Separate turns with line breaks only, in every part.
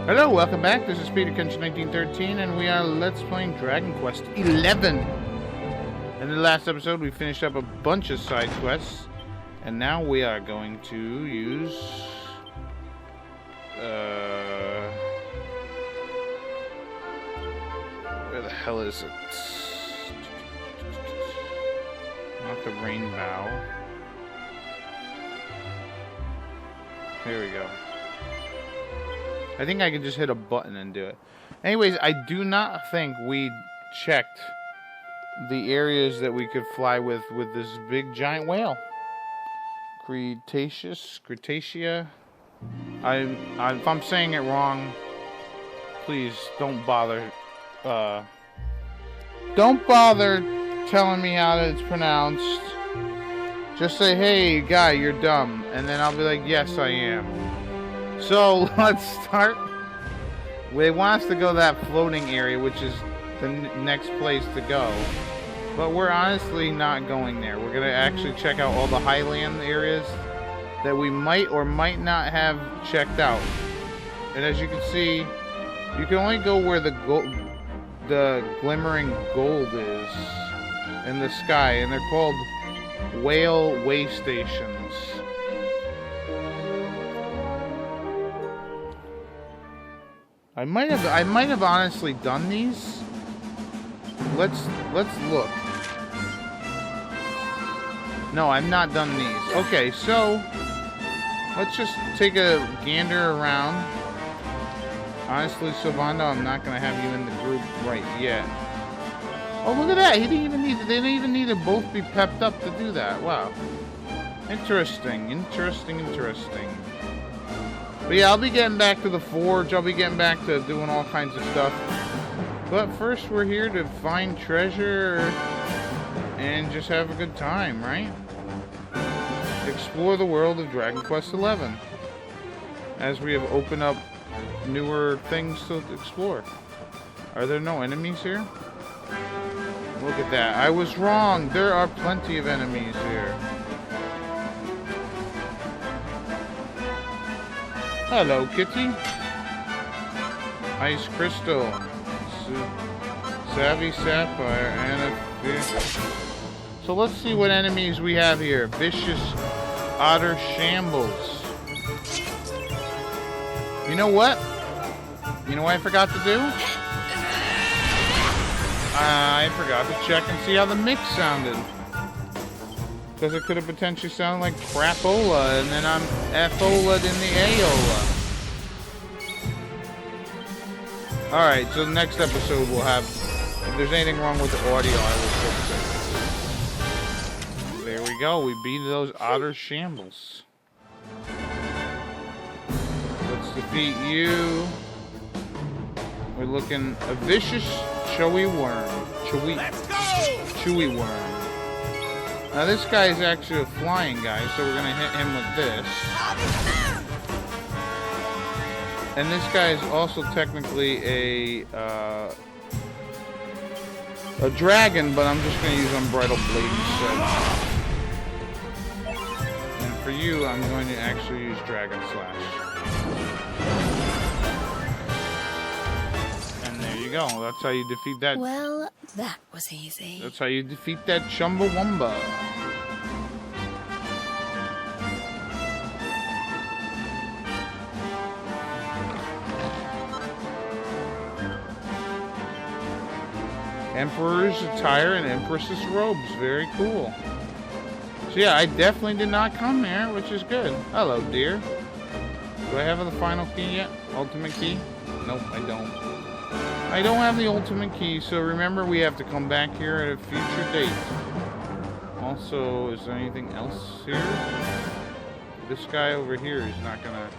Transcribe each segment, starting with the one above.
Hello, welcome back. This is Peter Kenshin 1913, and we are Let's Playing Dragon Quest 11. In the last episode, we finished up a bunch of side quests, and now we are going to use... where the hell is it? Not the rainbow. Here we go. I think I can just hit a button and do it. Anyways, I do not think we checked the areas that we could fly with this big giant whale. Cretaceous. If I'm saying it wrong, please don't bother. Don't bother telling me how it's pronounced. Just say, "Hey, guy, you're dumb," and then I'll be like, "Yes, I am." So let's start. They want us to go to that floating area, which is the next place to go. But we're honestly not going there. We're going to actually check out all the highland areas that we might or might not have checked out. And as you can see, you can only go where the glimmering gold is in the sky. And they're called whale way stations. I might have honestly done these. Let's look. No, I've not done these. Okay, so let's just take a gander around. Honestly, Silvando, I'm not gonna have you in the group right yet. Oh, look at that! They didn't even need to both be pepped up to do that. Wow. Interesting. But yeah, I'll be getting back to the forge. I'll be getting back to doing all kinds of stuff. But first, we're here to find treasure and just have a good time, right? Explore the world of Dragon Quest 11 as we have opened up newer things to explore. Are there no enemies here? Look at that. I was wrong. There are plenty of enemies here. Hello, kitty. Ice crystal. Savvy sapphire and a fish. So let's see what enemies we have here. Vicious otter shambles. You know what? You know what I forgot to do? I forgot to check and see how the mix sounded. Because it could have potentially sounded like crapola, and then I'm F-ola'd in the Aola. Alright, so the next episode we'll have, if there's anything wrong with the audio, I will fix it. There we go, we beat those otter shambles. Let's defeat you. We're looking a vicious chewy worm. Chewy worm. Now this guy is actually a flying guy, so we're gonna hit him with this. And this guy is also technically a dragon, but I'm just gonna use Unbridled Blade instead. And for you, I'm going to actually use Dragon Slash. And there you go. That's how you defeat that.
Well, that was easy.
That's how you defeat that Chumbawamba. Emperor's attire and Empress's robes. Very cool. So yeah, I definitely did not come here, which is good. Hello, dear. Do I have the final key yet? Ultimate key? Nope, I don't. I don't have the ultimate key, so remember we have to come back here at a future date. Also, is there anything else here? This guy over here is not gonna...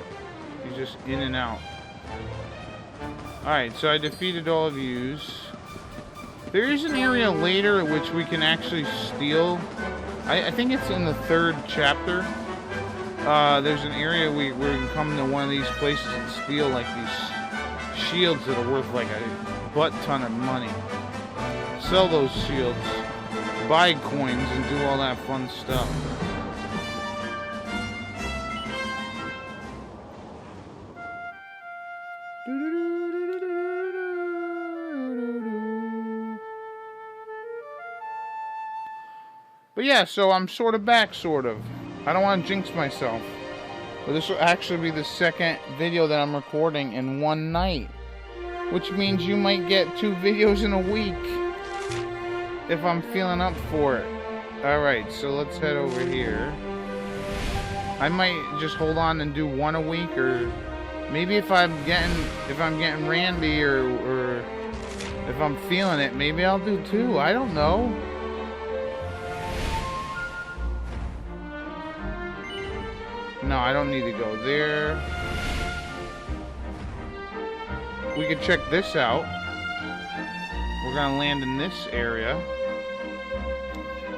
He's just in and out. Alright, so I defeated all of yous. There is an area later at which we can actually steal. I think it's in the 3rd chapter. There's an area where we can come to one of these places and steal like these shields that are worth like a butt ton of money. Sell those shields, buy coins, and do all that fun stuff. But yeah, so I'm sort of back, sort of. I don't want to jinx myself. But this will actually be the second video that I'm recording in one night. Which means you might get 2 videos in a week. If I'm feeling up for it. Alright, so let's head over here. I might just hold on and do 1 a week, or maybe if I'm getting randy, or if I'm feeling it, maybe I'll do 2. I don't know. No, I don't need to go there. We could check this out. We're gonna land in this area.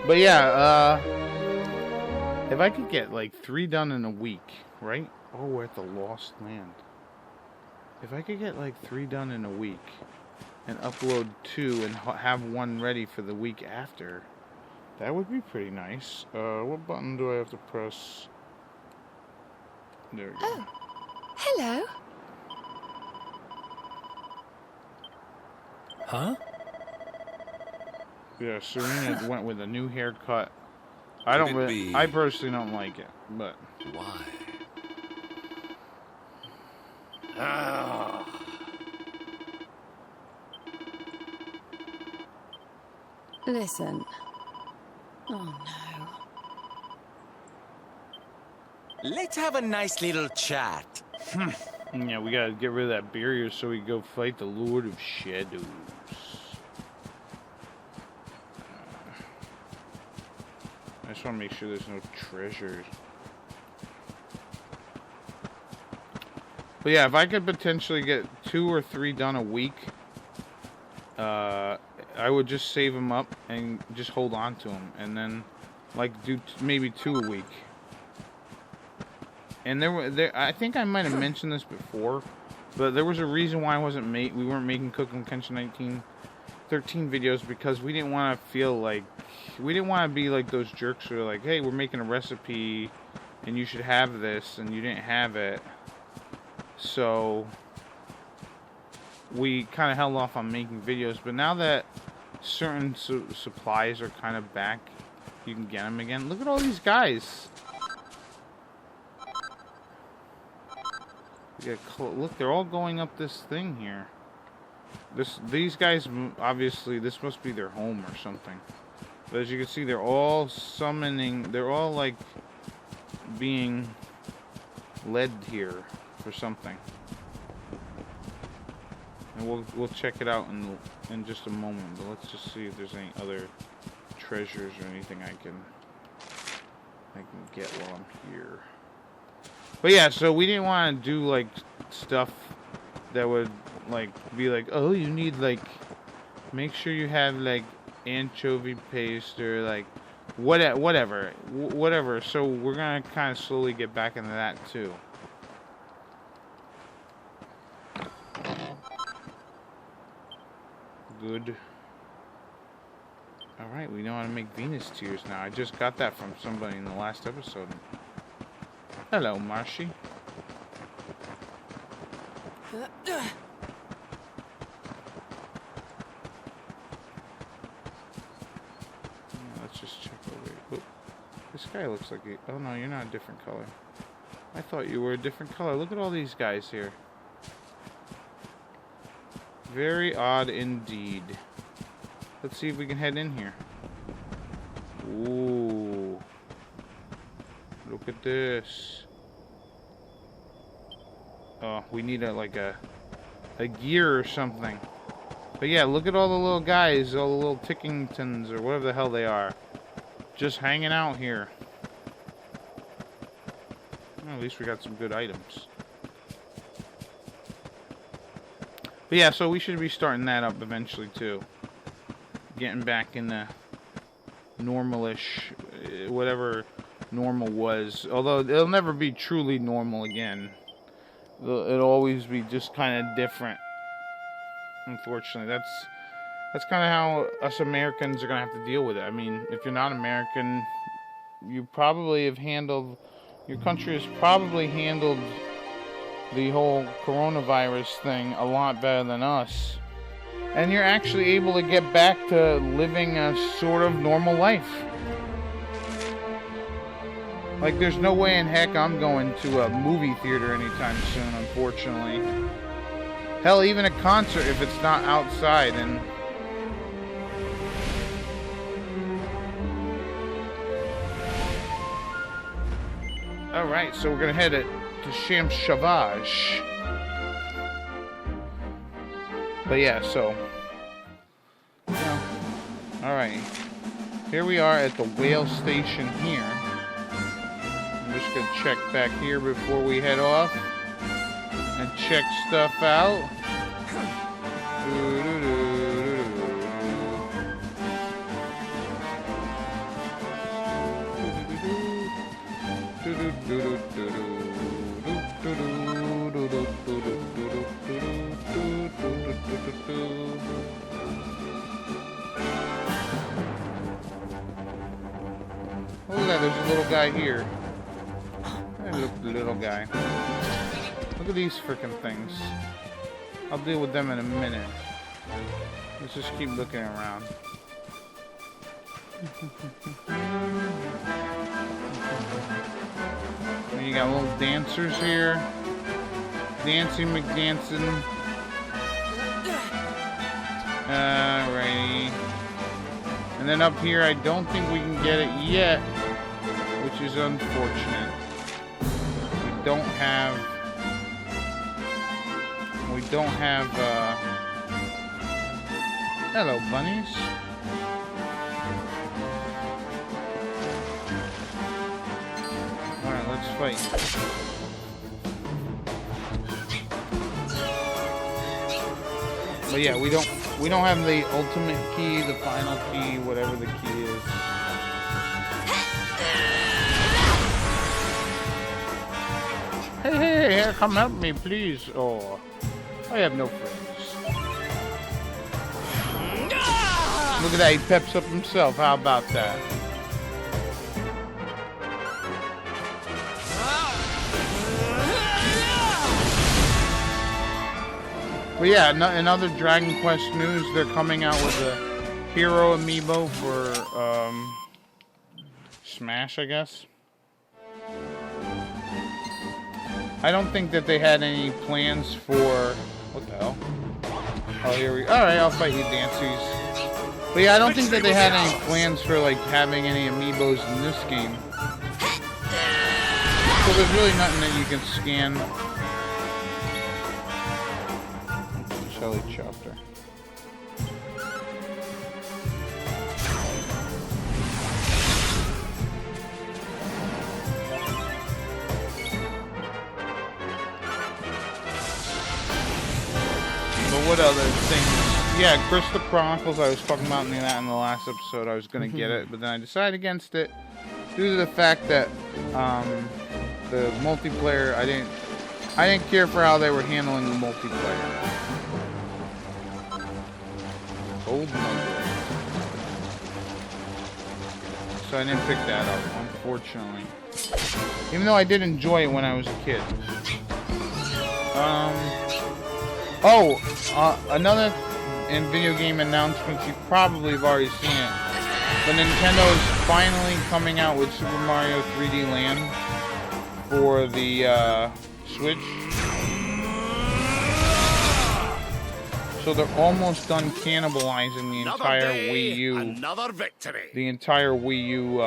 But yeah, if I could get like 3 done in a week, right? Oh, we're at the Lost Land. If I could get like 3 done in a week and upload 2 and have 1 ready for the week after, that would be pretty nice. What button do I have to press? There we go.
Oh, hello.
Huh?
Yeah, Serena went with a new haircut. I personally don't like it, but
Why? Ah.
Listen. Oh no.
Let's have a nice little chat.
yeah, we gotta get rid of that barrier so we can go fight the Lord of Shadows. I just want to make sure there's no treasures. But yeah, if I could potentially get 2 or 3 done a week, I would just save them up and just hold on to them, and then like do maybe 2 a week. And I think I might have mentioned this before, but there was a reason why we weren't making Cooking Kenshin 1913 videos, because we didn't want to feel like, we didn't want to be like those jerks who are like, hey, we're making a recipe and you should have this, and you didn't have it. So we kind of held off on making videos, but now that certain supplies are kind of back, you can get them again. Look at all these guys. Look, they're all going up this thing here. These guys, obviously, this must be their home or something. But as you can see, they're all summoning. They're all like being led here for something. And we'll check it out in just a moment. But let's just see if there's any other treasures or anything I can get while I'm here. But yeah, so we didn't want to do like stuff that would like be like, oh, you need like, make sure you have like anchovy paste or like whatever. So we're gonna kind of slowly get back into that too. Good. All right, we know how to make Venus tears now. I just got that from somebody in the last episode. Hello, Marshy. Let's just check over here. Oop. This guy looks like oh no, you're not a different color. I thought you were a different color. Look at all these guys here. Very odd indeed. Let's see if we can head in here. Ooh. Look at this. Oh, we need a gear or something. But yeah, look at all the little guys, all the little Tickingtons or whatever the hell they are. Just hanging out here. Well, at least we got some good items. But yeah, so we should be starting that up eventually too. Getting back in the normalish, whatever normal was. Although it'll never be truly normal again. It'll always be just kind of different. Unfortunately, that's kind of how us Americans are gonna have to deal with it. I mean, if you're not American, you probably have handled, your country has probably handled the whole coronavirus thing a lot better than us. And you're actually able to get back to living a sort of normal life. Like, there's no way in heck I'm going to a movie theater anytime soon, unfortunately. Hell, even a concert if it's not outside. And alright, so we're gonna head to Sham Shavage. But yeah, so yeah. Alright. Here we are at the whale station here. I'm just gonna check back here before we head off and check stuff out. Look at that, there's a little guy here. Hey, look, the little guy. Look at these frickin' things. I'll deal with them in a minute. Let's just keep looking around. And you got little dancers here. Dancing McDancin'. Alrighty. And then up here, I don't think we can get it yet, which is unfortunate. We don't have, hello, bunnies. Alright, let's fight. But yeah, we don't have the ultimate key, the final key, whatever the key is. Hey, come help me, please. Oh, I have no friends. Look at that, he peps up himself. How about that? But yeah, in other Dragon Quest news, they're coming out with a hero amiibo for Smash, I guess. I don't think that they had any plans for... What the hell? Oh, here we... Alright, I'll fight you, Dancies. But yeah, I don't think that they had any plans for, like, having any amiibos in this game. So there's really nothing that you can scan. Untitled Chapter. But what other things? Yeah, Crystal Chronicles, I was talking about that in the last episode. I was going to get it, but then I decided against it due to the fact that the multiplayer, I didn't care for how they were handling the multiplayer. Old number. So I didn't pick that up, unfortunately. Even though I did enjoy it when I was a kid. Another video game announcement, you probably have already seen it. But Nintendo's finally coming out with Super Mario 3D Land for the Switch. So they're almost done cannibalizing the entire Wii U.
Another victory.
The entire Wii U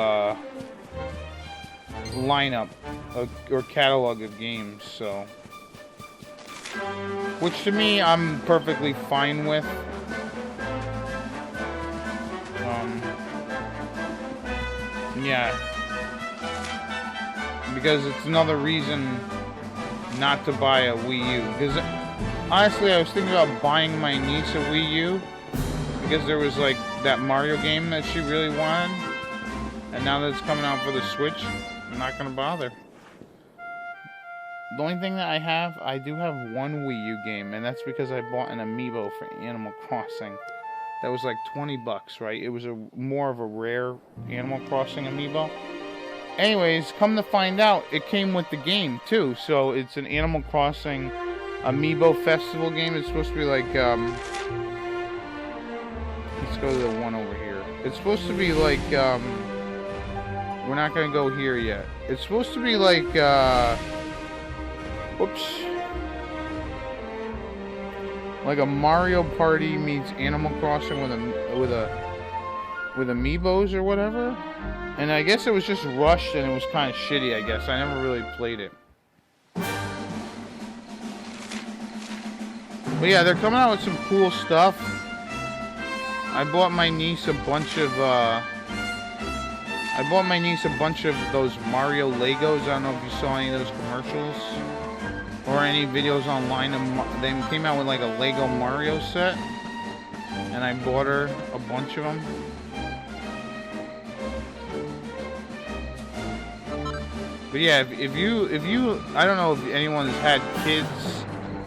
lineup or catalog of games. So, which to me, I'm perfectly fine with. Yeah, because it's another reason not to buy a Wii U. Because honestly, I was thinking about buying my niece a Wii U because there was like that Mario game that she really wanted, and now that it's coming out for the Switch, I'm not gonna bother. The only thing that I do have one Wii U game, and that's because I bought an Amiibo for Animal Crossing. That was like $20, right? It was more of a rare Animal Crossing Amiibo. anyways, come to find out, it came with the game too. So it's an Animal Crossing Amiibo Festival game. It's supposed to be like, let's go to the one over here. It's supposed to be like, we're not gonna go here yet. It's supposed to be like, whoops. Like a Mario Party meets Animal Crossing with Amiibos or whatever. And I guess it was just rushed and it was kind of shitty, I guess. I never really played it. But yeah, they're coming out with some cool stuff. I bought my niece a bunch of those Mario Legos. I don't know if you saw any of those commercials or any videos online. They came out with like a Lego Mario set, and I bought her a bunch of them. But yeah, if you, I don't know if anyone has had kids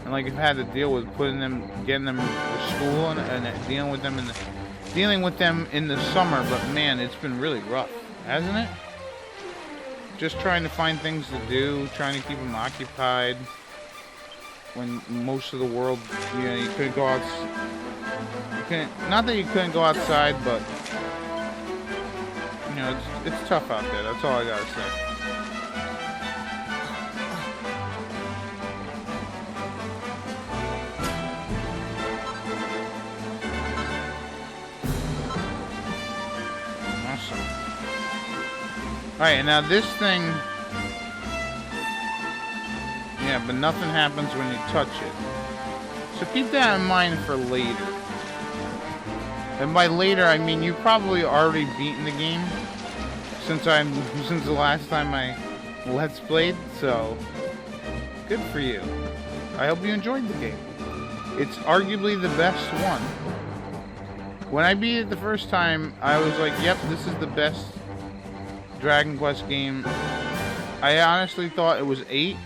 and like have had to deal with getting them to school and dealing with them in the summer. But man, it's been really rough, hasn't it? Just trying to find things to do, trying to keep them occupied. When most of the world, you couldn't go out. Not that you couldn't go outside, but it's tough out there. That's all I gotta say. Alright, now this thing... Yeah, but nothing happens when you touch it. So keep that in mind for later. And by later, I mean you've probably already beaten the game since the last time I Let's Played, so good for you. I hope you enjoyed the game. It's arguably the best one. When I beat it the first time, I was like, yep, this is the best Dragon Quest game. I honestly thought it was 8,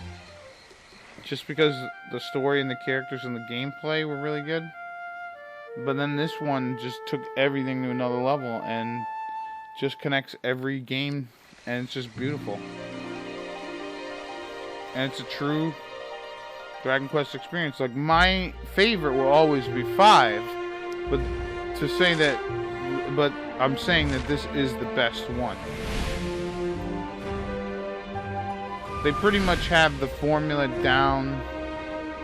just because the story and the characters and the gameplay were really good. But then this one just took everything to another level and just connects every game, and it's just beautiful. And it's a true Dragon Quest experience. Like, my favorite will always be 5, but I'm saying that this is the best one. They pretty much have the formula down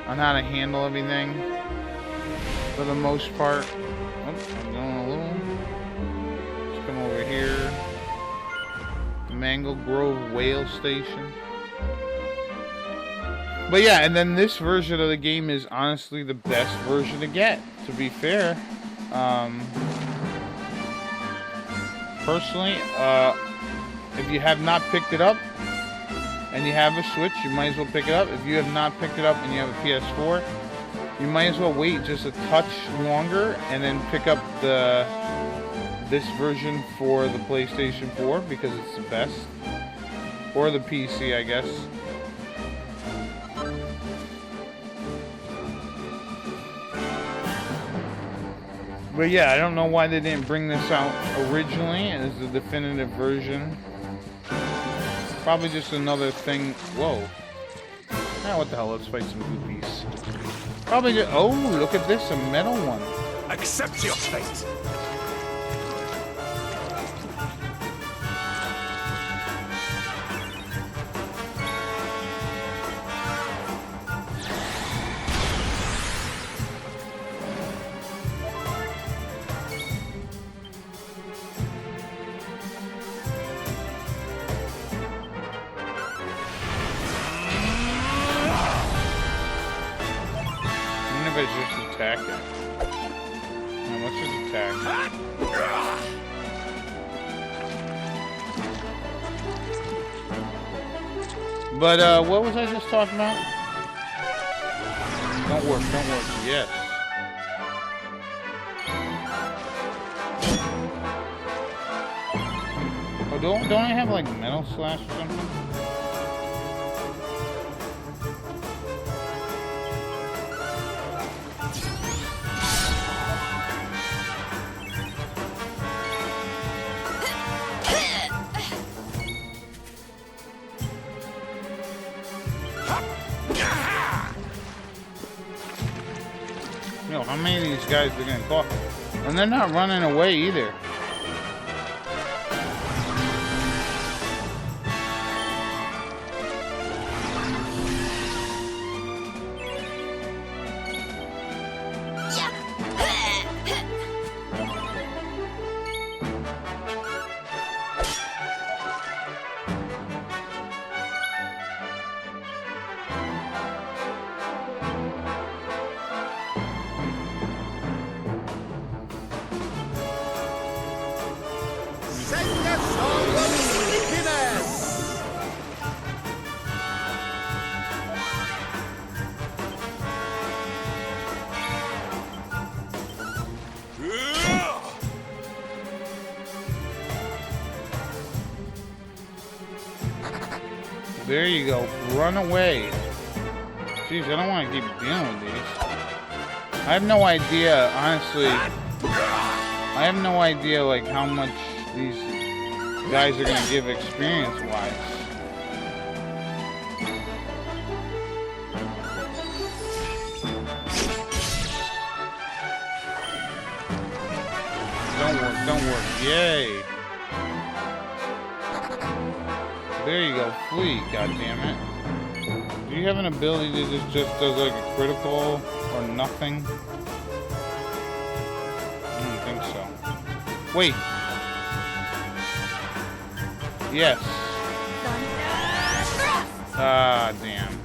on how to handle everything for the most part. Oh, I'm going a little. Let's come over here. Mango Grove Whale Station. But yeah, and then this version of the game is honestly the best version to get, to be fair. Personally, if you have not picked it up, and you have a Switch, you might as well pick it up. If you have not picked it up and you have a PS4, you might as well wait just a touch longer and then pick up this version for the PlayStation 4 because it's the best. Or the PC, I guess. But yeah, I don't know why they didn't bring this out originally as the definitive version. Probably just another thing. Whoa. Ah, what the hell? Let's fight some goopies. Probably just. Oh, look at this. A metal one.
Accept your fate.
Just attack it. No, let's just attack. But what was I just talking about? Don't work. Yes. Oh, don't I have like metal slash or something? Yo, how many of these guys are gonna call? And they're not running away either. There you go. Run away. Jeez, I don't want to keep dealing with these. I have no idea, honestly. I have no idea, like, how much these guys are going to give experience-wise. Don't work. Yay. There you go, flee, goddammit. Do you have an ability that just does like a critical or nothing? I don't think so. Wait. Yes. Ah, damn.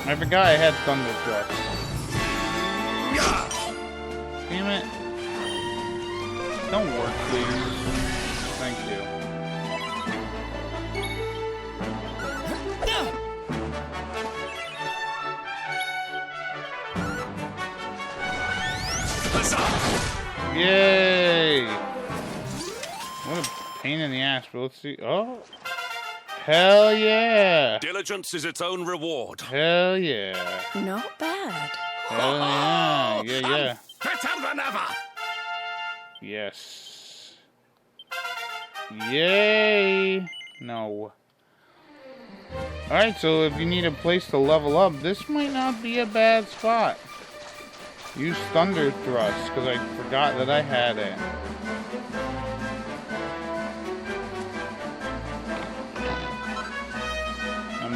I forgot I had Thunder Thrust. Damn it. Don't work, please. Thank you. Yay! What a pain in the ass, but let's see. Oh! Hell yeah!
Diligence is its own reward.
Hell yeah!
Not bad.
Hell yeah! Yeah.
Better than ever!
Yes. Yay! No. Alright, so if you need a place to level up, this might not be a bad spot. Use Thunder Thrust, because I forgot that I had it.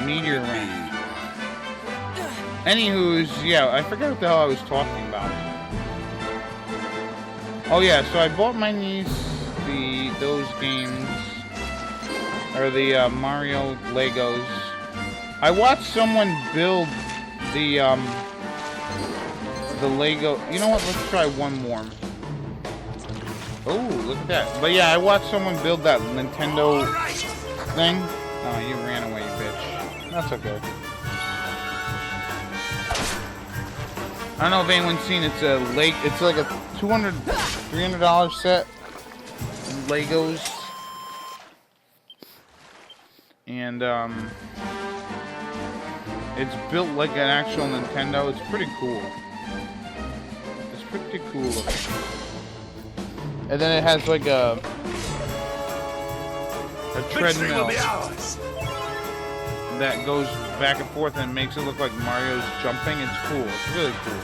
Meteor rain. Anywho's, yeah, I forgot what the hell I was talking about. Oh yeah, so I bought my niece those games, or the Mario Legos. I watched someone build the Lego. You know what? Let's try one more. Oh, look at that! But yeah, I watched someone build that Nintendo thing. Oh, you ran away, bitch. That's okay. I don't know if anyone's seen it's a lake. It's like a $200, $300 set Legos, and it's built like an actual Nintendo. It's pretty cool. It's pretty cool looking. And then it has like a treadmill that goes back and forth and makes it look like Mario's jumping. It's cool. It's really cool.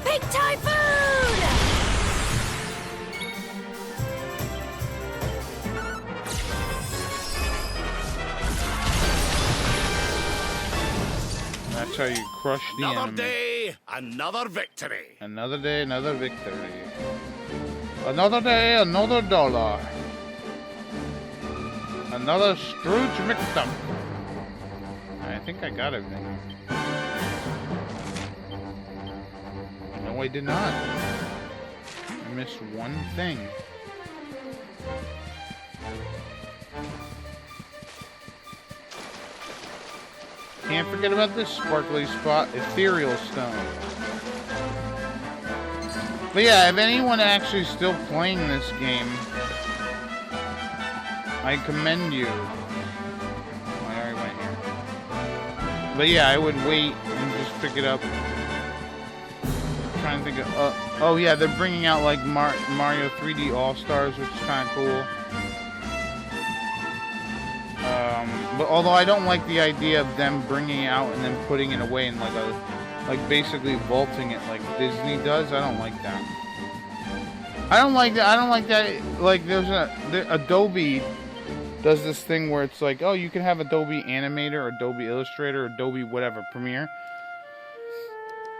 Big typhoon!
That's how you crush the
Another
enemy.
day, another victory.
Another day, another victory. Another day, another dollar. Another Scrooge McDuck. I think I got everything. No, I did not. I missed one thing. Can't forget about this sparkly spot, Ethereal Stone. But yeah, if anyone actually still playing this game, I commend you. Oh, I already went here. But yeah, I would wait and just pick it up. Trying to think of, oh yeah, they're bringing out like Mario 3D All-Stars, which is kind of cool. But although I don't like the idea of them bringing it out and then putting it away and like basically vaulting it like Disney does, I don't like that. I don't like that. Like Adobe does this thing where it's like, oh, you can have Adobe Animator or Adobe Illustrator or Adobe whatever Premiere.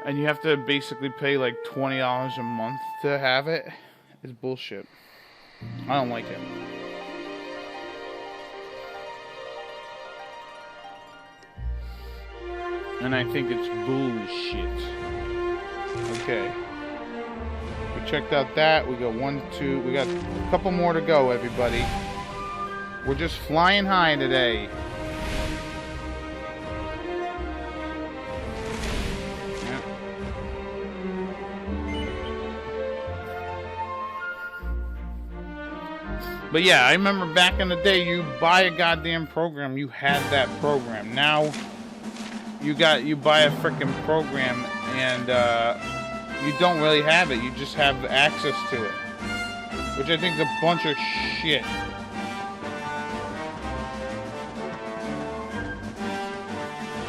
And you have to basically pay like $20 a month to have it. It's bullshit. I don't like it. And I think it's bullshit. Okay. We checked out that. We got 1, 2. We got a couple more to go, everybody. We're just flying high today. But yeah, I remember back in the day, you buy a goddamn program, you had that program. Now, you buy a freaking program and you don't really have it. You just have access to it, which I think is a bunch of shit.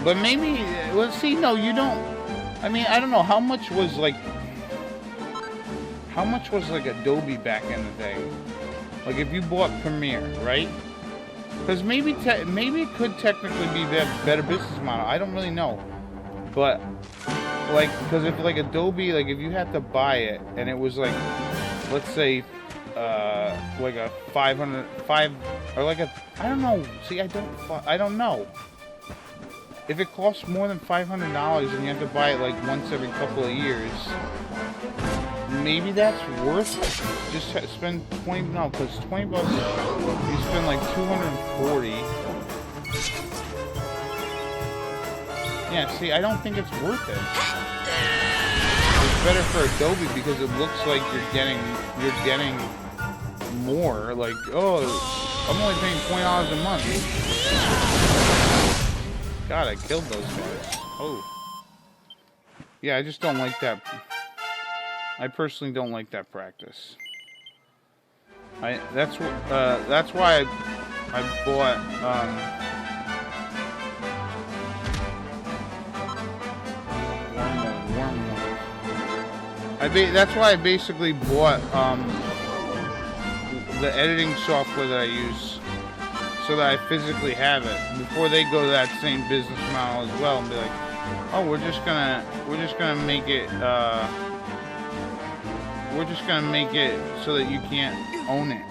But maybe, let's see. No, you don't. I mean, I don't know how much was like Adobe back in the day. Like if you bought Premiere, right? Because maybe it could technically be a better business model. I don't really know, but like, because if like Adobe, like if you had to buy it and it was like, let's say, like a 5 or like a, I don't know. See, I don't know. If it costs more than $500 and you have to buy it like once every couple of years. Maybe that's worth it. Just spend 20, no, because 20 bucks, you spend like 240. Yeah, see, I don't think it's worth it. It's better for Adobe because it looks like you're getting more. Like, oh, I'm only paying $20 a month. God, I killed those guys. Oh. Yeah, I just don't like that. I personally don't like that practice. That's why I bought that's why I basically bought the editing software that I use, so that I physically have it before they go to that same business model as well and be like, oh, we're just gonna make it. We're just gonna make it so that you can't own it.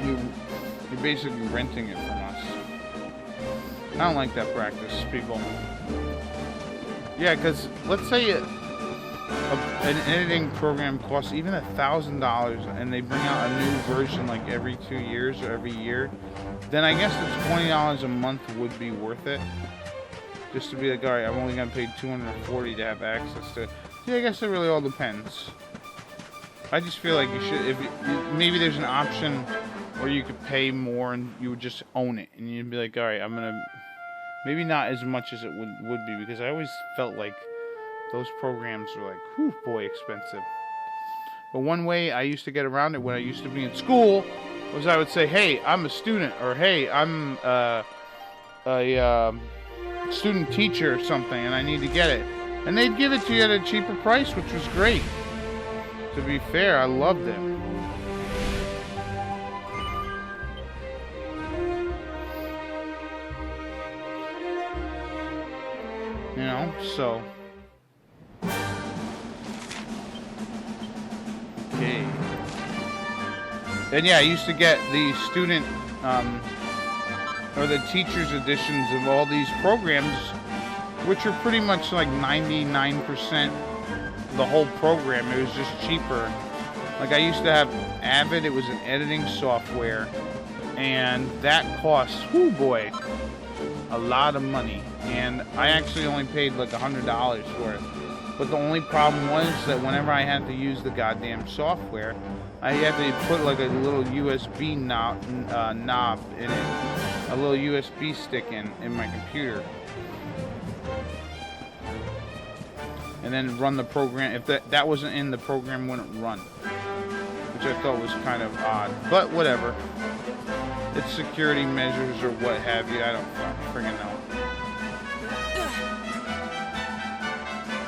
You're basically renting it from us. I don't like that practice, people. Yeah, because let's say an editing program costs even $1,000, and they bring out a new version like every 2 years or every year. Then I guess the $20 a month would be worth it. Just to be like, all right, I'm only gonna pay $240 to have access to it. Yeah, I guess it really all depends. I just feel like you should, maybe there's an option where you could pay more and you would just own it. And you'd be like, all right, I'm going to, maybe not as much as it would be, because I always felt like those programs were like, whew, boy, expensive. But one way I used to get around it when I used to be in school was I would say, hey, I'm a student, or hey, I'm a student teacher or something, and I need to get it. And they'd give it to you at a cheaper price, which was great. To be fair, I loved it. You know, so. Okay. And yeah, I used to get the student, or the teacher's editions of all these programs, which are pretty much like 99% the whole program. It was just cheaper. Like I used to have Avid. It was an editing software, and that cost, whoo boy, a lot of money. And I actually only paid like $100 for it. But the only problem was that whenever I had to use the goddamn software, I had to put like a little USB knob in it, a little USB stick in my computer. And then run the program. If that wasn't in the program, wouldn't run. Which I thought was kind of odd. But whatever. It's security measures or what have you. I don't friggin' know.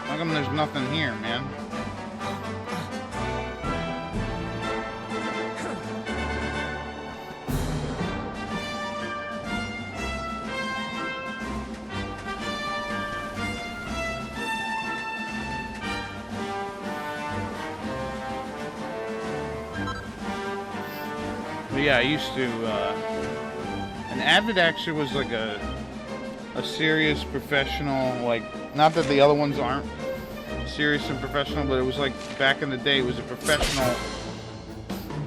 How come there's nothing here, man? But yeah, I used to, and Avid actually was like a serious professional, like, not that the other ones aren't serious and professional, but it was like, back in the day, it was a professional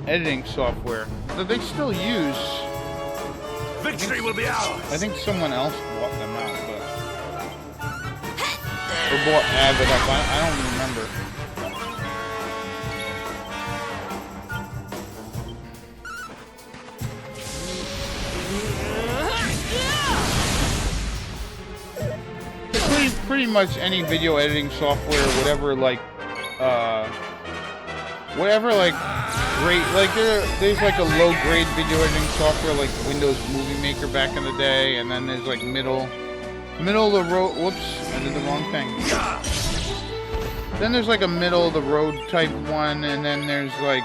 editing software that they still use.
Victory will be ours.
I think someone else bought them out, but, or bought Avid up, I don't remember. Pretty much any video editing software, whatever, like, great, like, there's like a low-grade video editing software, like Windows Movie Maker back in the day, and then there's like middle of the road, whoops, I did the wrong thing. Then there's like a middle of the road type one, and then there's like,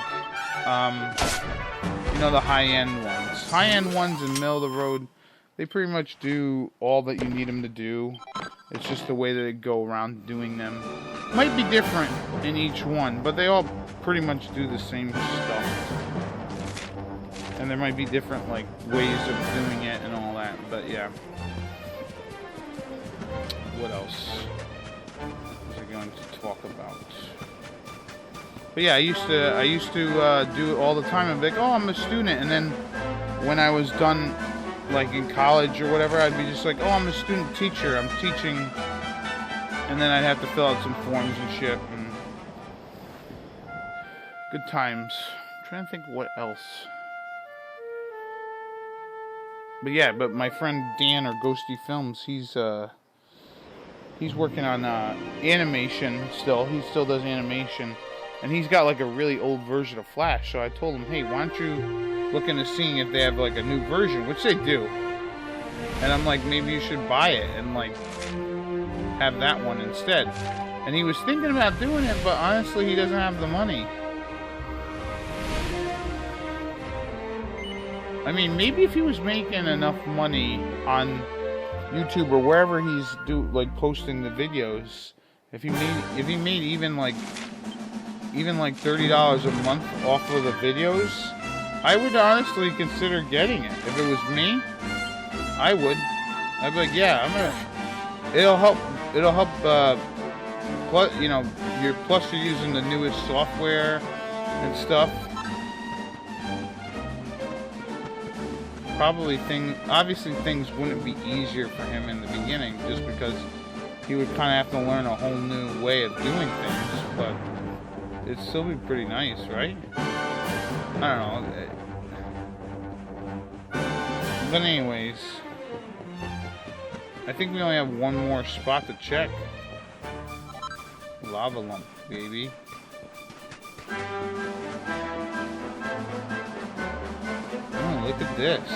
you know, the high-end ones. High-end ones and middle of the road, they pretty much do all that you need them to do. It's just the way that they go around doing them. Might be different in each one, but they all pretty much do the same stuff. And there might be different, like, ways of doing it and all that, but yeah. What else was I going to talk about? But yeah, I used to do it all the time. I'd be like, oh, I'm a student, and then when I was done, like in college or whatever, I'd be just like, oh, I'm a student teacher, I'm teaching, and then I'd have to fill out some forms and shit, and good times. I'm trying to think what else. But yeah, but my friend Dan or Ghosty Films, he's working on animation still. He still does animation, and he's got like a really old version of Flash. So I told him, hey, why don't you look into seeing if they have like a new version, which they do. And I'm like, maybe you should buy it and like have that one instead. And he was thinking about doing it, but honestly, he doesn't have the money. I mean, maybe if he was making enough money on YouTube or wherever he's posting the videos, if he made even like $30 a month off of the videos, I would honestly consider getting it. If it was me, I would. I'd be like, yeah, I'm gonna. It'll help. Plus, you know, you're using the newest software and stuff. Obviously things wouldn't be easier for him in the beginning, just because he would kind of have to learn a whole new way of doing things. But it'd still be pretty nice, right? I don't know. But anyways, I think we only have one more spot to check. Lava lump, baby. Oh, look at this.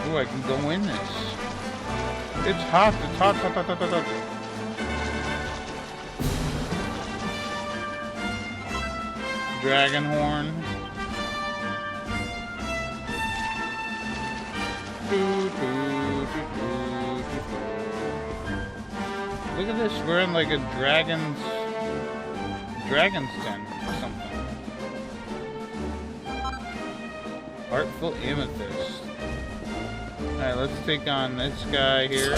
Oh, I can go in this. It's hot. It's hot. Dragon horn. Look at this. We're in like a dragon's den or something. Artful amethyst. Alright, let's take on this guy here.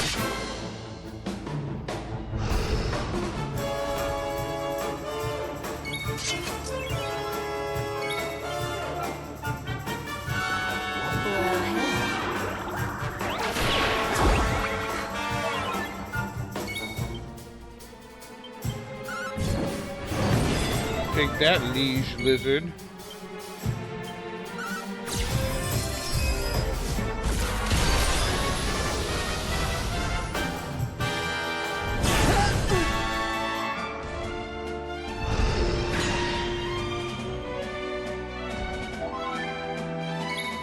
Take that, liege lizard.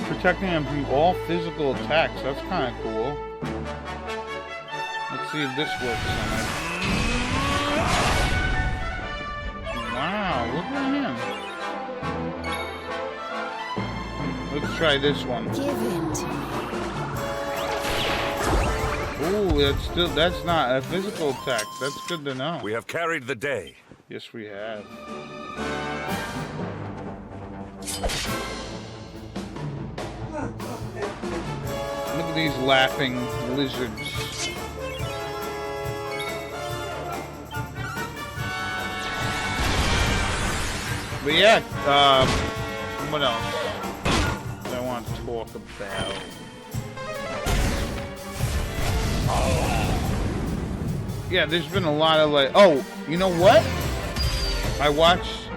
Protecting them from all physical attacks. That's kind of cool. Let's see if this works on it. Wow, look at him. Let's try this one.
Give in to me.
Ooh, that's not a physical attack. That's good to know.
We have carried the day.
Yes, we have. Look at these laughing lizards. But yeah, what else do I want to talk about? Yeah, there's been a lot of like, oh, you know what? I watched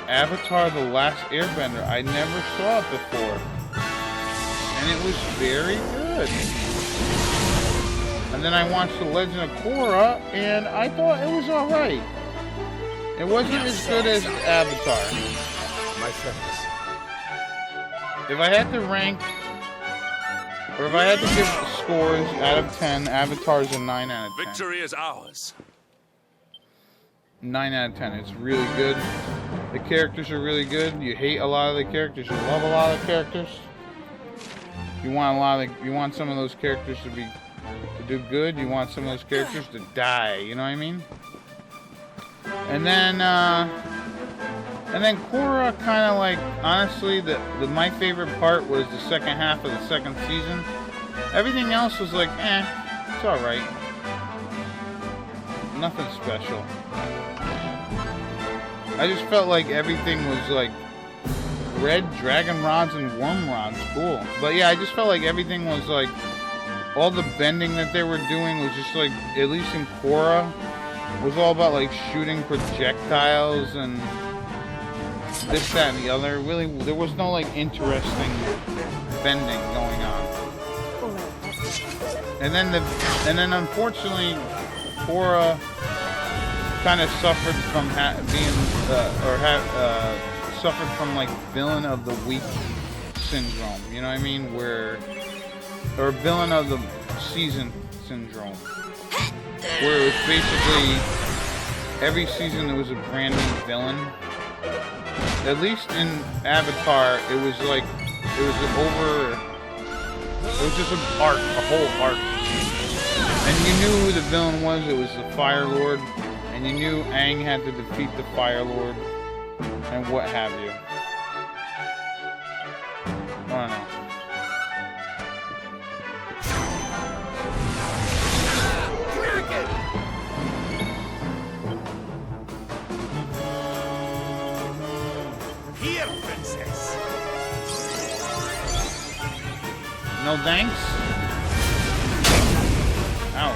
Avatar: The Last Airbender. I never saw it before. And it was very good. And then I watched The Legend of Korra, and I thought it was alright. It wasn't as good as Avatar.
My friends.
If I had to rank, or if I had to give scores out of 10, Avatar's a 9 out of 10.
Victory is ours.
9 out of 10. It's really good. The characters are really good. You hate a lot of the characters. You love a lot of the characters. You want some of those characters to do good. You want some of those characters to die. You know what I mean? And then Korra kind of like, honestly, my favorite part was the second half of the second season. Everything else was like, it's alright. Nothing special. I just felt like everything was like red dragon rods and worm rods. Cool. But yeah, I just felt like everything was like, all the bending that they were doing was just like, at least in Korra, was all about like shooting projectiles and this, that, and the other. Really, there was no like interesting bending going on. And then unfortunately, Korra kind of suffered from suffered from like villain of the week syndrome. You know what I mean? Or villain of the season syndrome. Where it was basically every season there was a brand new villain. At least in Avatar, it was just an arc, a whole arc. And you knew who the villain was. It was the Fire Lord, and you knew Aang had to defeat the Fire Lord, and what have you. I don't know.
Here, princess.
No thanks? Ouch.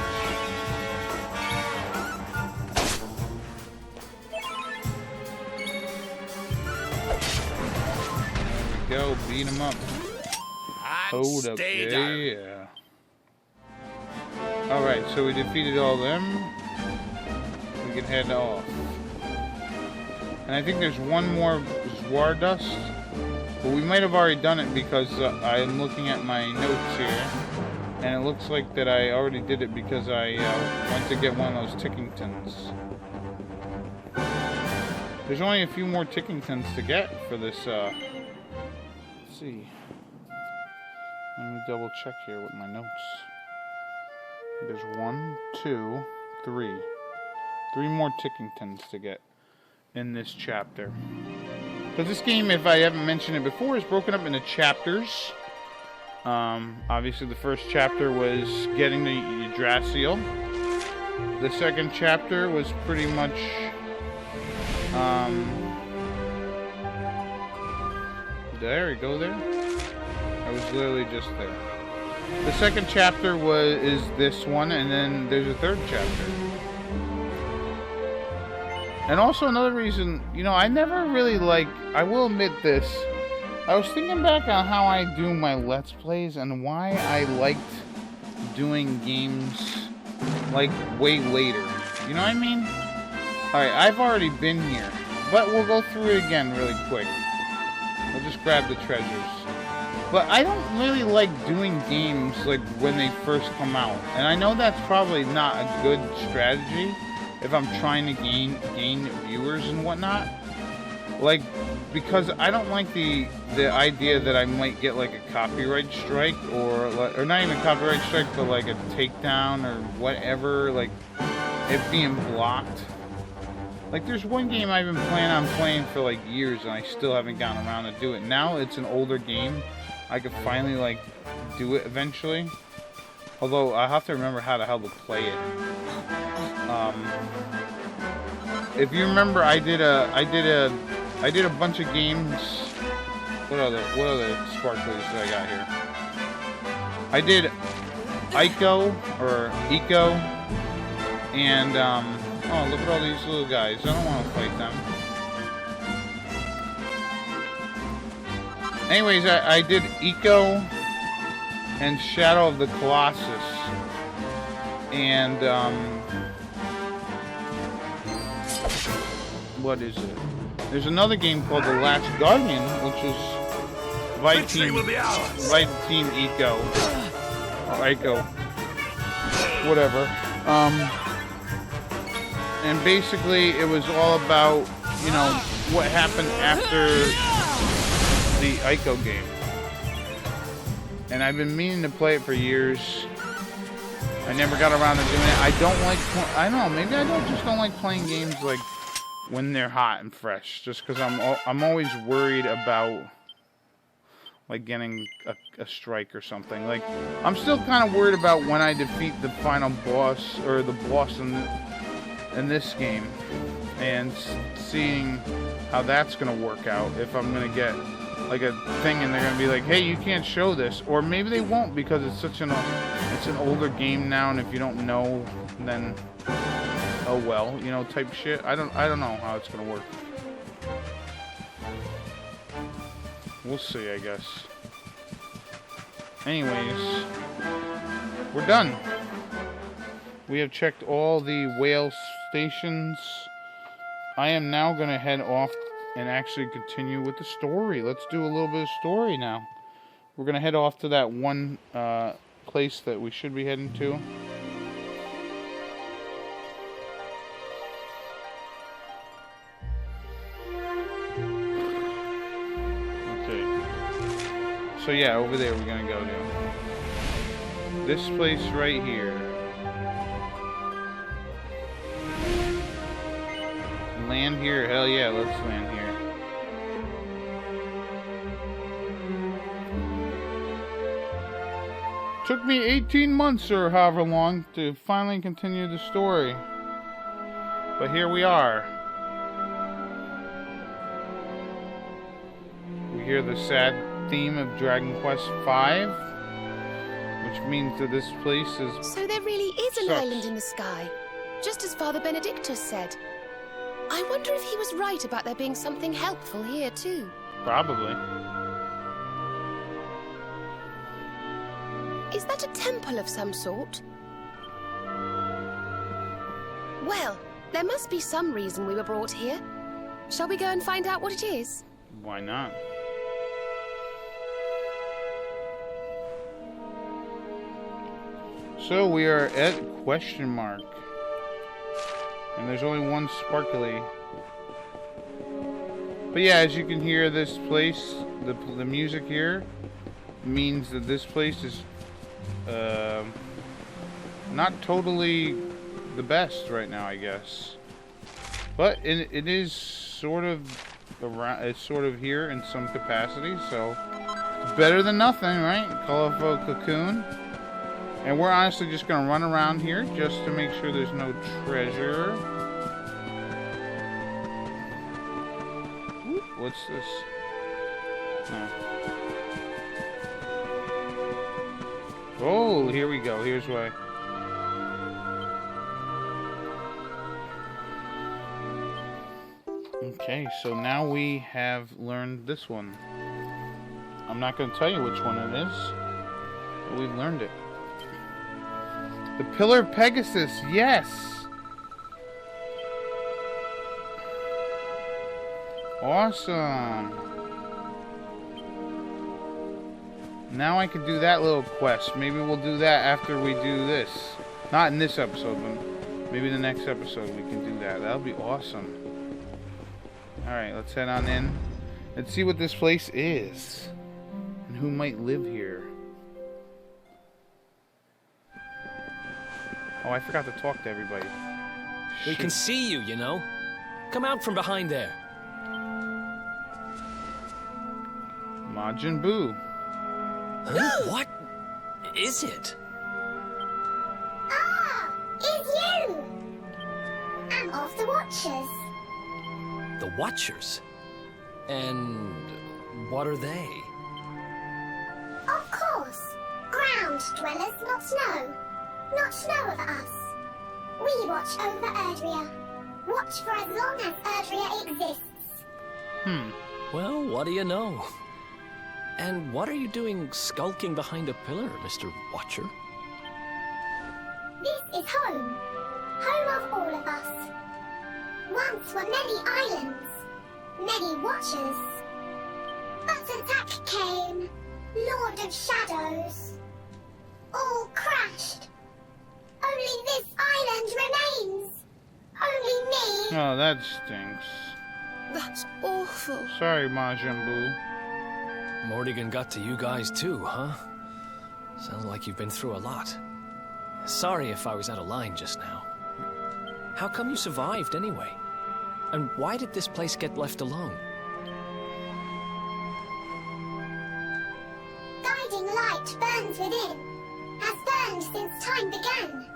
There we go, beat him up. Hold up, yeah. Alright, so we defeated all them. We can head off. And I think there's one more Zwardust. But we might have already done it because I'm looking at my notes here. And it looks like that I already did it because I went to get one of those Tickingtons. There's only a few more Tickingtons to get for this, let's see. Let me double check here with my notes. There's 1, 2, 3. 3 more Tickingtons to get in this chapter. Because this game, if I haven't mentioned it before, is broken up into chapters. Obviously, the first chapter was getting the Yggdrasil. The second chapter was pretty much... There, you go there? I was literally just there. The second chapter is this one, and then there's a third chapter. And also another reason, you know, I never really I will admit this, I was thinking back on how I do my Let's Plays and why I liked doing games, like, way later. You know what I mean? Alright, I've already been here, but we'll go through it again really quick. We'll just grab the treasures. But I don't really like doing games like when they first come out. And I know that's probably not a good strategy if I'm trying to gain viewers and whatnot. Like, because I don't like the idea that I might get like a copyright strike or not even a copyright strike, but like a takedown or whatever, like it being blocked. Like, there's one game I've been planning on playing for like years and I still haven't gotten around to do it. Now it's an older game. I could finally like do it eventually. Although I have to remember how the hell to play it. If you remember, I did a bunch of games. What other sparklers did I got here? I did Eco, and oh, look at all these little guys. I don't want to fight them. Anyways, I did Eco and Shadow of the Colossus, and what is it? There's another game called The Last Guardian, which is by Team Eco. Or Eco. Whatever. And basically it was all about, you know, what happened after the Eco game. And I've been meaning to play it for years. I never got around to doing it. I don't like, I don't know, maybe I just don't like playing games like when they're hot and fresh, just because I'm always worried about like getting a strike or something. Like, I'm still kind of worried about when I defeat the final boss or the boss in this game, and seeing how that's gonna work out. If I'm gonna get like a thing and they're gonna be like, hey, you can't show this, or maybe they won't because it's such an older game now, and if you don't know, then oh well, you know, type shit. I don't know how it's gonna work. We'll see, I guess. Anyways, we're done. We have checked all the whale stations. I am now gonna head off and actually continue with the story. Let's do a little bit of story now. We're gonna head off to that one place that we should be heading to. So yeah, over there we're gonna go to. This place right here. Land here? Hell yeah, let's land here. Took me 18 months or however long to finally continue the story. But here we are. We hear the sad theme of Dragon Quest V, which means that this place is...
So there really is an island in the sky, just as Father Benedictus said. I wonder if he was right about there being something helpful here too.
Probably.
Is that a temple of some sort? Well, there must be some reason we were brought here. Shall we go and find out what it is?
Why not? So we are at question mark. And there's only one sparkly. But yeah, as you can hear, this place, the music here, means that this place is not totally the best right now, I guess. But it is sort of around, it's sort of here in some capacity, so it's better than nothing, right? Colorful cocoon. And we're honestly just gonna run around here just to make sure there's no treasure. Ooh, what's this? Oh, here we go. Here's why. Okay, so now we have learned this one. I'm not going to tell you which one it is, but we've learned it. The Pillar Pegasus, yes! Awesome! Now I can do that little quest. Maybe we'll do that after we do this. Not in this episode, but maybe the next episode we can do that. That'll be awesome. Alright, let's head on in. Let's see what this place is. And who might live here. Oh, I forgot to talk to everybody.
We can see you, you know. Come out from behind there.
Majin Buu.
Huh? What is it?
Ah, it's you! I'm of the Watchers.
The Watchers? And what are they?
Of course. Ground dwellers, not snow. Not snow of us. We watch over Erdrea. Watch for as long as Erdrea exists.
Well, what do you know? And what are you doing skulking behind a pillar, Mr. Watcher?
This is home. Home of all of us. Once were many islands. Many Watchers. But attack came. Lord of Shadows. All crashed. Only this island remains. Only me.
Oh, that stinks.
That's awful.
Sorry, Majin Buu.
Morrigan got to you guys too, huh? Sounds like you've been through a lot. Sorry if I was out of line just now. How come you survived anyway? And why did this place get left alone?
Guiding light burns within. Has burned since time began.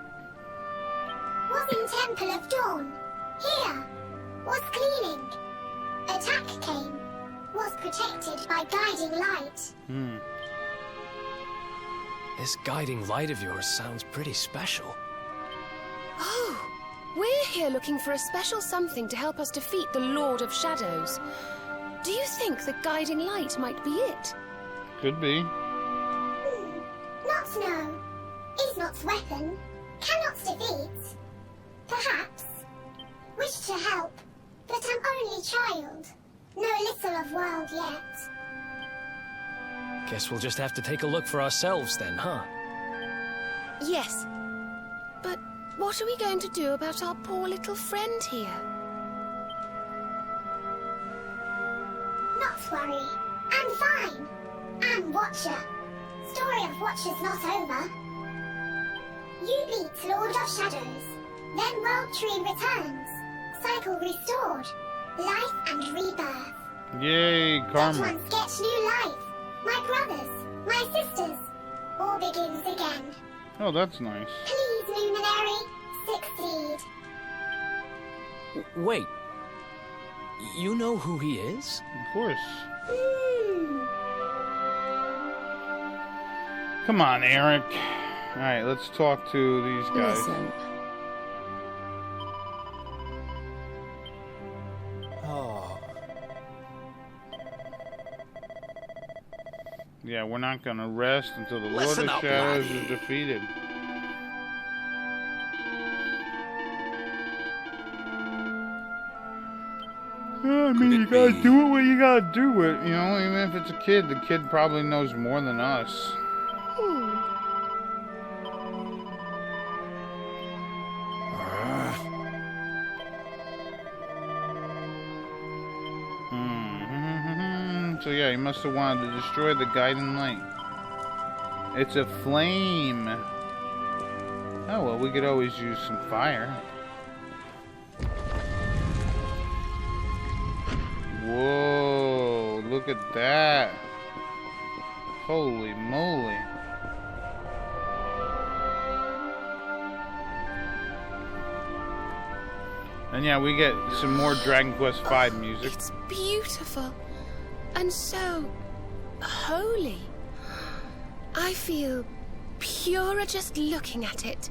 Was in Temple of Dawn. Here. Was cleaning. Attack came. Was protected by guiding light.
This guiding light of yours sounds pretty special.
Oh, we're here looking for a special something to help us defeat the Lord of Shadows. Do you think the guiding light might be it?
Could be.
Not know. Is not weapon. Cannot defeat. Perhaps. Wish to help. But am only child. No little of world yet.
Guess we'll just have to take a look for ourselves then, huh?
Yes. But what are we going to do about our poor little friend here?
Not worry. I'm fine. I'm Watcher. Story of Watchers not over. You beat Lord of Shadows. Then World Tree returns. Cycle restored. Life and rebirth.
Yay, karma.
That ones get new life. My brothers, my sisters. All begins again.
Oh, that's nice.
Please, Luminary, succeed.
Wait. You know who he is?
Of course. Come on, Eric. Alright, let's talk to these guys.
Listen.
Yeah, we're not gonna rest until the Lord
Listen
of
up,
Shadows
laddie.
is defeated. Yeah, I mean,
Could
you
it
gotta
be-
do it when you gotta do it. You know, even if it's a kid, the kid probably knows more than us. So yeah, he must have wanted to destroy the guiding light. It's a flame. Oh well, we could always use some fire. Whoa, look at that. Holy moly. And yeah, we get some more Dragon Quest V music.
It's beautiful. And so holy. I feel purer just looking at it.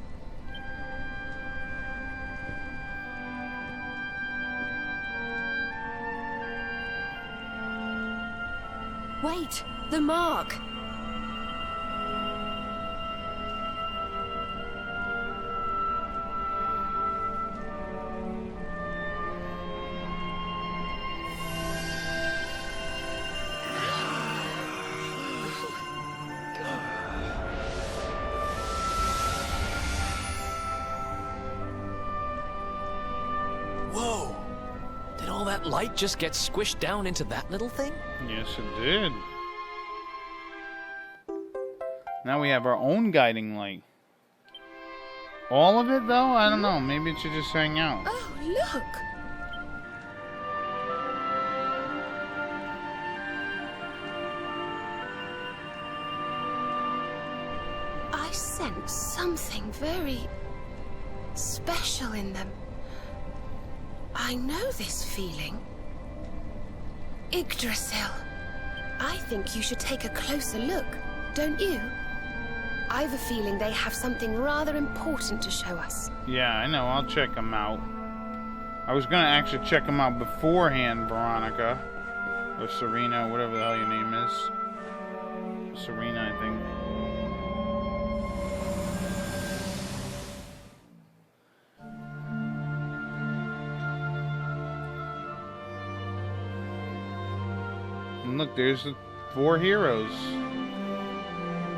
Wait, the mark.
that light just get squished down into that little thing?
Yes, it did. Now we have our own guiding light. All of it, though? I don't know. Maybe it should just hang out.
Oh, look! I sense something very special in them. I know this feeling. Yggdrasil. I think you should take a closer look, don't you? I've a feeling they have something rather important to show us.
Yeah, I know. I'll check them out. I was going to actually check them out beforehand, Veronica. Or Serena, whatever the hell your name is. Serena, I think. And look, there's the 4 heroes.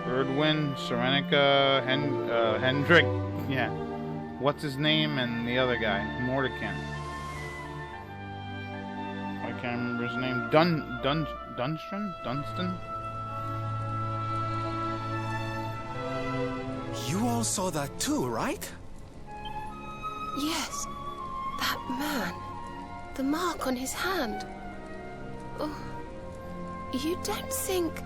Erdwin, Serenica, Hendrik, yeah. What's his name? And the other guy, Mordenkainen. I can't remember his name. Dunstan?
You all saw that too, right?
Yes, that man. The mark on his hand. Oh, you don't think...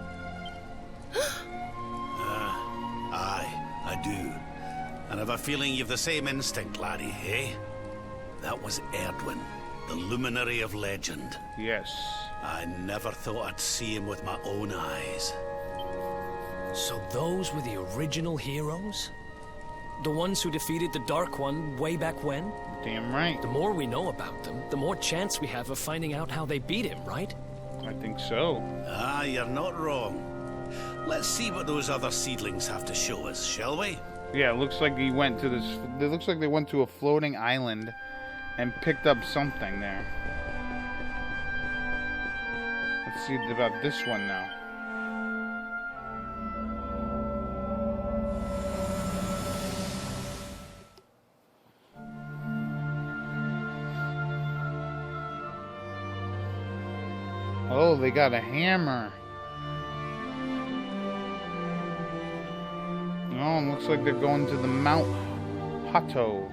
Aye, I do. And I've a feeling you've the same instinct, laddie, eh? That was Erdwin, the luminary of legend.
Yes.
I never thought I'd see him with my own eyes.
So those were the original heroes? The ones who defeated the Dark One way back when?
Damn right.
The more we know about them, the more chance we have of finding out how they beat him, right?
I think so.
Ah, you're not wrong. Let's see what those other seedlings have to show us, shall we?
Yeah, it looks like he went to this... It looks like they went to a floating island and picked up something there. Let's see about this one now. Oh, they got a hammer. Oh, it looks like they're going to the Mount Hato.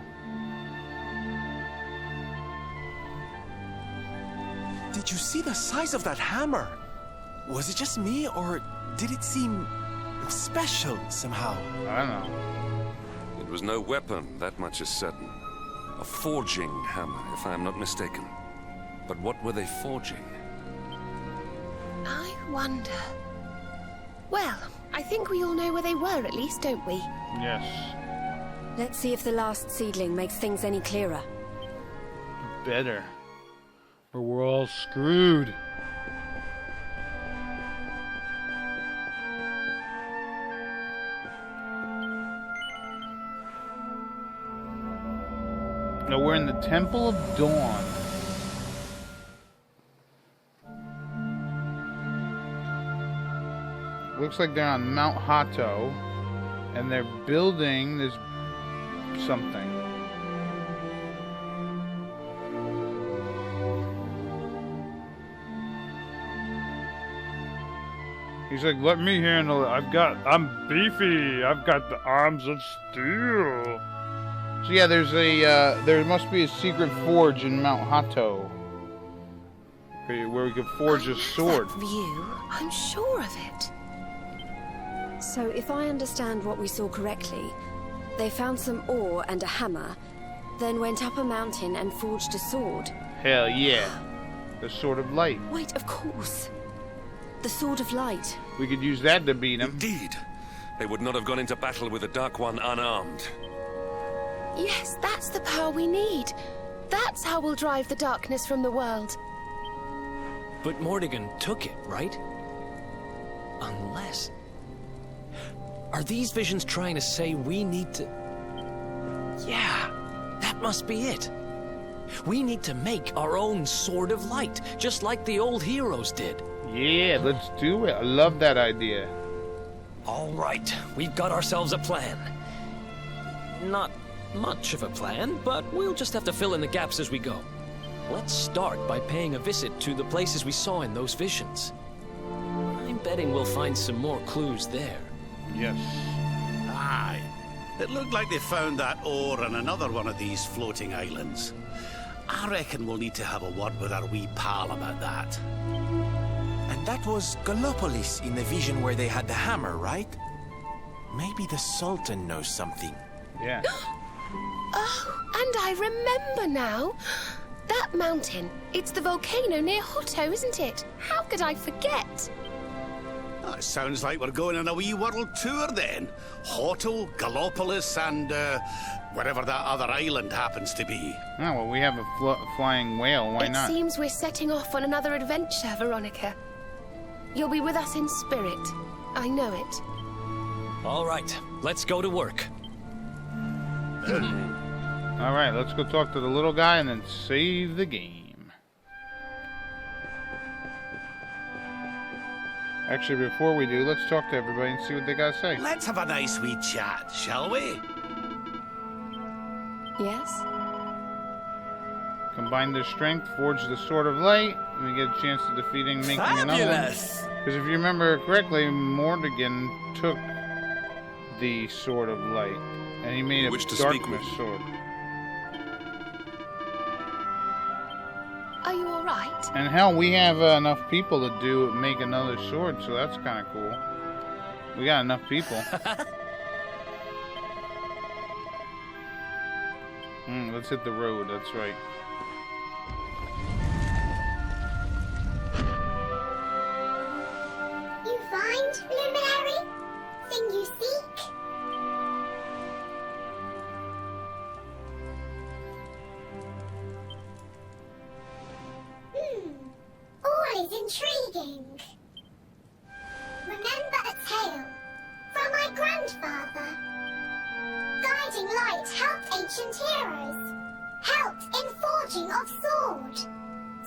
Did you see the size of that hammer? Was it just me, or did it seem special somehow?
I don't know.
It was no weapon, that much is certain. A forging hammer, if I am not mistaken. But what were they forging?
I wonder... Well, I think we all know where they were at least, don't we?
Yes.
Let's see if the last seedling makes things any clearer.
Better. Or we're all screwed. Now we're in the Temple of Dawn. Looks like they're on Mount Hato, and they're building this something. He's like, let me handle it. I'm beefy. I've got the arms of steel. So yeah, there must be a secret forge in Mount Hato where we could forge a sword.
That view, I'm sure of it.
So if I understand what we saw correctly, they found some ore and a hammer, then went up a mountain and forged a sword.
Hell yeah. The Sword of Light.
Wait, of course. The Sword of Light.
We could use that to beat him.
Indeed. They would not have gone into battle with the Dark One unarmed.
Yes, that's the power we need. That's how we'll drive the darkness from the world.
But Mordenkainen took it, right? Unless... Are these visions trying to say we need to... Yeah, that must be it. We need to make our own Sword of Light, just like the old heroes did.
Yeah, let's do it. I love that idea.
All right, we've got ourselves a plan. Not much of a plan, but we'll just have to fill in the gaps as we go. Let's start by paying a visit to the places we saw in those visions. I'm betting we'll find some more clues there.
Yes.
Aye. It looked like they found that ore on another one of these floating islands. I reckon we'll need to have a word with our wee pal about that.
And that was Gallopolis in the vision where they had the hammer, right? Maybe the Sultan knows something.
Yeah.
Oh, and I remember now. That mountain, it's the volcano near Hotto, isn't it? How could I forget?
Oh, it sounds like we're going on a wee world tour then. Hotto, Gallopolis, and wherever that other island happens to be.
Oh, well, we have a flying whale. Why not?
It seems we're setting off on another adventure, Veronica. You'll be with us in spirit. I know it.
All right, let's go to work.
Alright, let's go talk to the little guy and then save the game. Actually, before we do, let's talk to everybody and see what they gotta say.
Let's have a nice wee chat, shall we?
Yes?
Combine their strength, forge the Sword of Light, and we get a chance of defeating and making another one. Because if you remember correctly, Mordigan took the Sword of Light, and he made a darkness sword.
Are you all right?
And hell, we have enough people to make another sword, so that's kind of cool. We got enough people. Let's hit the road, that's right.
You find, Luminary? Thing you seek? Always intriguing. Remember a tale from my grandfather. Guiding light helped ancient heroes. Helped in forging of sword.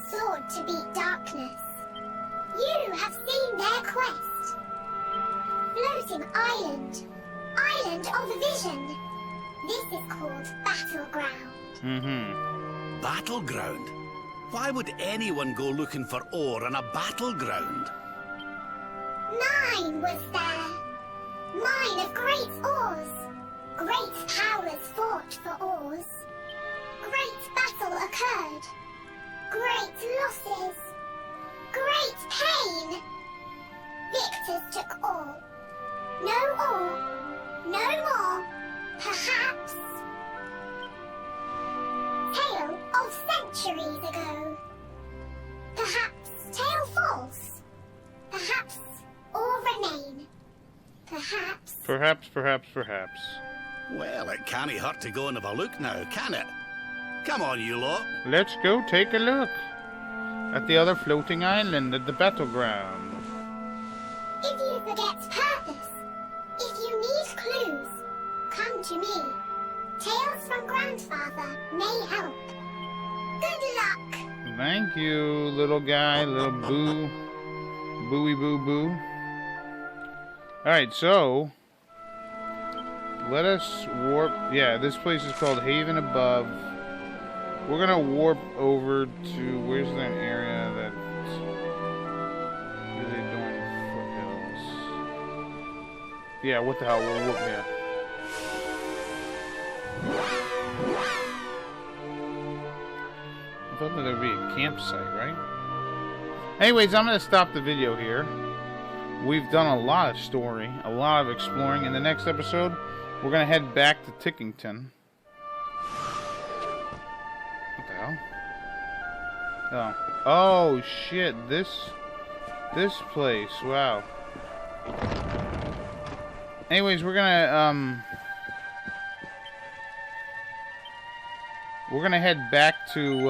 Sword to beat darkness. You have seen their quest. Floating island. Island of vision. This is called Battleground.
Battleground? Why would anyone go looking for ore on a battleground?
Mine was there. Mine of great ores. Great powers fought for ores. Great battle occurred. Great losses. Great pain. Victors took all. No ore. No more. Perhaps. Tale of centuries ago. Perhaps tale false. Perhaps or remain. Perhaps.
Perhaps.
Well, it can't hurt to go and have a look now, can it? Come on, you lot.
Let's go take a look at the other floating island at the Battleground.
If you forget purpose, if you need clues, come to me. Tales from Grandfather may help. Good luck.
Thank you, little guy, little boo. Booey boo boo. Alright, so let us warp. Yeah, this place is called Haven Above. We're gonna warp over to, where's that area that are they doing? Foothills. Yeah, what the hell, we'll warp there. I thought that there'd be a campsite, right? Anyways, I'm gonna stop the video here. We've done a lot of story, a lot of exploring. In the next episode, we're gonna head back to Tickington. What the hell? Oh shit! This place. Wow. Anyways, we're gonna head back to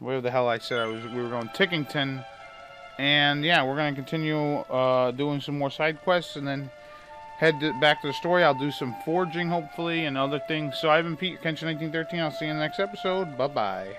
where the hell I said we were going, Tickington, and yeah, we're gonna continue doing some more side quests and then head back to the story. I'll do some forging hopefully and other things. So I've been Pete, Kenshin 1913. I'll see you in the next episode. Bye bye.